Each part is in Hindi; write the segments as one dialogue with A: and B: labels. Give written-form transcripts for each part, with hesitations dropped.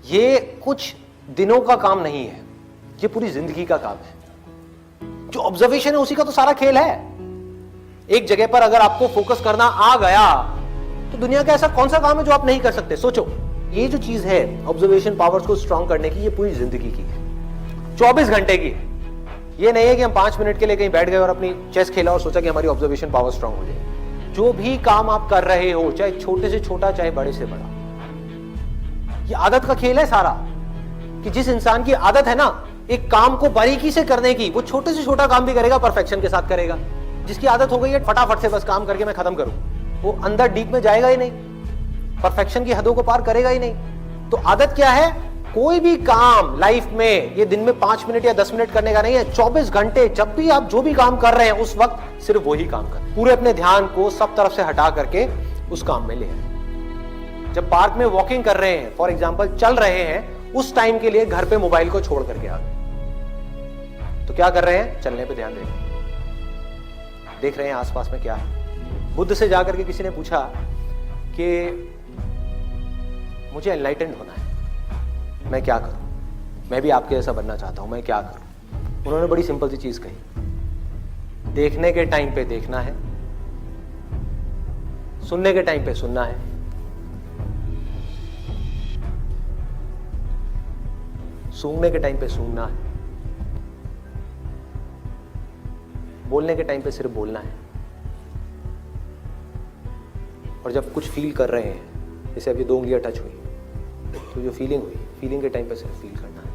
A: ये कुछ दिनों का काम नहीं है, ये पूरी जिंदगी का काम है। जो ऑब्जर्वेशन है उसी का तो सारा खेल है। एक जगह पर अगर आपको फोकस करना आ गया तो दुनिया का ऐसा कौन सा काम है जो आप नहीं कर सकते। सोचो, ये जो चीज है ऑब्जर्वेशन पावर्स को स्ट्रांग करने की, ये पूरी जिंदगी की है, 24 घंटे की है। ये नहीं है कि हम 5 मिनट के लिए कहीं बैठ गए और अपनी चेस खेला और सोचा कि हमारी ऑब्जर्वेशन पावर स्ट्रांग हो जाए। जो भी काम आप कर रहे हो, चाहे छोटे से छोटा चाहे बड़े से बड़ा, ये आदत का खेल है सारा। कि जिस इंसान की आदत है ना एक काम को बारीकी से करने की, वो छोटे से छोटा काम भी करेगा, परफेक्शन के साथ करेगा। जिसकी आदत हो गई है फटाफट से बस काम करके मैं खत्म करूं, वो अंदर डीप में जाएगा ही नहीं, परफेक्शन की हदों को पार करेगा ही नहीं। तो आदत क्या है? कोई भी काम लाइफ में ये दिन में 5 मिनट या 10 मिनट करने का नहीं है, 24 घंटे जब भी आप जो भी काम कर रहे हैं उस वक्त सिर्फ वही काम कर, पूरे अपने ध्यान को सब तरफ से हटा करके उस काम में ले आए। जब पार्क में वॉकिंग कर रहे हैं, फॉर एग्जाम्पल चल रहे हैं, उस टाइम के लिए घर पे मोबाइल को छोड़ करके आ गए, तो क्या कर रहे हैं? चलने पे ध्यान दे रहे हैं, देख रहे हैं आसपास में क्या है। बुद्ध से जाकर के किसी ने पूछा कि मुझे एनलाइटेंड होना है, मैं क्या करूं? मैं भी आपके जैसा बनना चाहता हूं, मैं क्या करूं? उन्होंने बड़ी सिंपल सी चीज कही, देखने के टाइम पे देखना है, सुनने के टाइम पे सुनना है, सूंघने के टाइम पे सूंघना है, बोलने के टाइम पे सिर्फ बोलना है। और जब कुछ फील कर रहे हैं, जैसे अब ये 2 उंगलियां टच हुई, तो जो फीलिंग हुई, फीलिंग के टाइम पे सिर्फ फील करना है,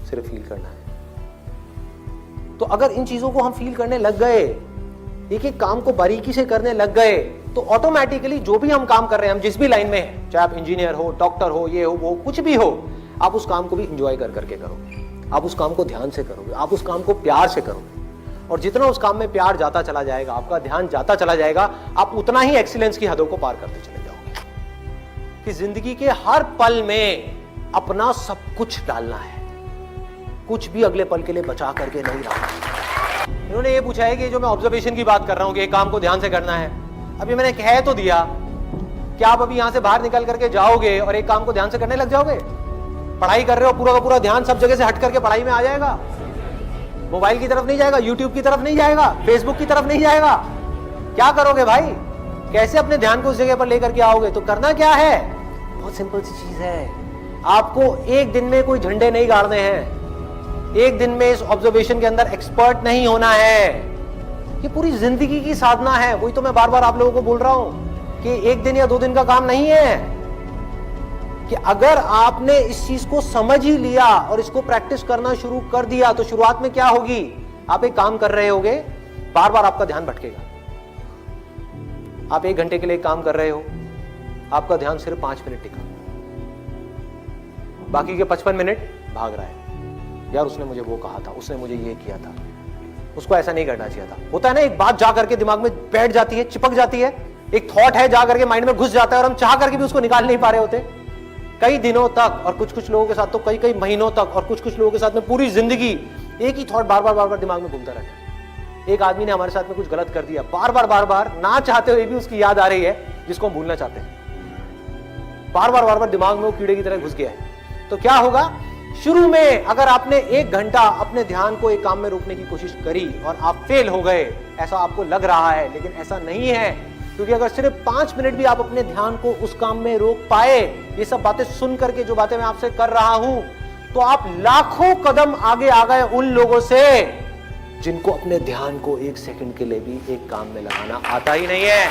A: सिर्फ फील करना है। तो अगर इन चीजों को हम फील करने लग गए, एक एक काम को बारीकी से करने लग गए, तो ऑटोमेटिकली जो भी हम काम कर रहे हैं, हम जिस भी लाइन में हैं, चाहे आप इंजीनियर हो, डॉक्टर हो, ये हो, वो कुछ भी हो, आप उस काम को भी इंजॉय कर करके करोगे, आप उस काम को ध्यान से करोगे, आप उस काम को प्यार से करोगे। और जितना उस काम में प्यार जाता चला जाएगा, आपका ध्यान जाता चला जाएगा, आप उतना ही एक्सीलेंस की हदों को पार करते चले जाओगे। कि जिंदगी के हर पल में अपना सब कुछ डालना है, कुछ भी अगले पल के लिए बचा करके नहीं रखना। इन्होंने ये पूछा है कि जो मैं ऑब्जर्वेशन की बात कर रहा हूं कि एक काम को ध्यान से करना है, अभी मैंने कह तो दिया, क्या आप अभी यहां से बाहर निकल करके जाओगे और एक काम को ध्यान से करने लग जाओगे? पढ़ाई कर रहे हो, पूरा का पूरा ध्यान सब जगह से हट करके पढ़ाई में आ जाएगा, मोबाइल की तरफ नहीं जाएगा, यूट्यूब की तरफ नहीं जाएगा, फेसबुक की तरफ नहीं जाएगा। क्या करोगे भाई? कैसे अपने ध्यान को उस जगह पर लेकर के आओगे? तो करना क्या है? बहुत सिंपल सी चीज है, आपको एक दिन में कोई झंडे नहीं गाड़ने हैं, एक दिन में इस ऑब्जर्वेशन के अंदर एक्सपर्ट नहीं होना है, ये पूरी जिंदगी की साधना है। वही तो मैं बार बार आप लोगों को बोल रहा हूं कि एक दिन या 2 दिन का काम नहीं है। कि अगर आपने इस चीज को समझ ही लिया और इसको प्रैक्टिस करना शुरू कर दिया, तो शुरुआत में क्या होगी? आप एक काम कर रहे होगे, बार बार आपका ध्यान भटकेगा। आप 1 घंटे के लिए काम कर रहे हो, आपका ध्यान सिर्फ 5 मिनट टिका, बाकी के 55 मिनट भाग रहा है। यार उसने मुझे वो कहा था, उसने मुझे ये किया था, उसको ऐसा नहीं करना चाहिए था। होता है ना, एक बात जा करके दिमाग में बैठ जाती है, चिपक जाती है, एक थॉट है जा करके माइंड में घुस जाता है और हम चाह करके भी उसको निकाल नहीं पा रहे होते कई दिनों तक, और कुछ कुछ लोगों के साथ तो कई कई महीनों तक, और कुछ कुछ लोगों के साथ में पूरी जिंदगी एक ही थॉट बार बार दिमाग में घूमता रहता है। एक आदमी ने हमारे साथ में कुछ गलत कर दिया, बार बार ना चाहते हुए भी उसकी याद आ रही है, जिसको हम भूलना चाहते हैं, बार बार दिमाग में वो कीड़े की तरह घुस गया है। तो क्या होगा? शुरू में अगर आपने 1 घंटा अपने ध्यान को एक काम में रोकने की कोशिश करी और आप फेल हो गए, ऐसा आपको लग रहा है, लेकिन ऐसा नहीं है। क्योंकि अगर सिर्फ 5 मिनट भी आप अपने ध्यान को उस काम में रोक पाए, ये सब बातें सुन करके जो बातें मैं आपसे कर रहा हूं, तो आप लाखों कदम आगे आ गए उन लोगों से जिनको अपने ध्यान को 1 सेकंड के लिए भी एक काम में लगाना आता ही नहीं है।